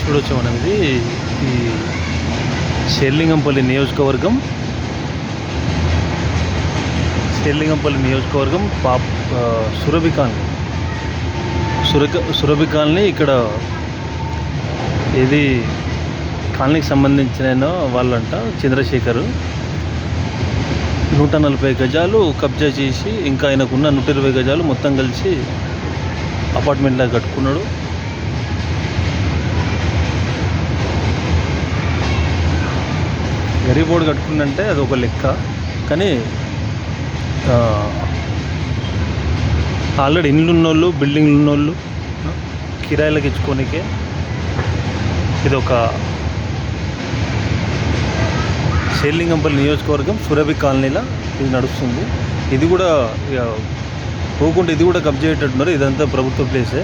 చూడొచ్చు మనం ఇది ఈ షేర్లింగంపల్లి నియోజకవర్గం సురభి కాలనీ సురభి కాలనీ. ఇక్కడ ఇది కాలనీకి సంబంధించిన వాళ్ళంట చంద్రశేఖర్ 140 గజాలు కబ్జా చేసి ఇంకా ఆయనకున్న 120 గజాలు మొత్తం కలిసి అపార్ట్మెంట్లా కట్టుకున్నాడు. గరీబోర్డు కట్టుకుందంటే అది ఒక లెక్క, కానీ ఆల్రెడీ ఇండ్లు ఉన్నోళ్ళు బిల్డింగ్లు ఉన్నోళ్ళు కిరాయిలకు ఇచ్చుకోనికే ఇది ఒక షేర్లింగంపల్లి నియోజకవర్గం సురభి కాలనీలో ఇది నడుస్తుంది. ఇది కూడా పోకుండా ఇది కూడా కబ్జా అయ్యేటట్టున్నారు. ఇదంతా ప్రభుత్వ ప్లేసే.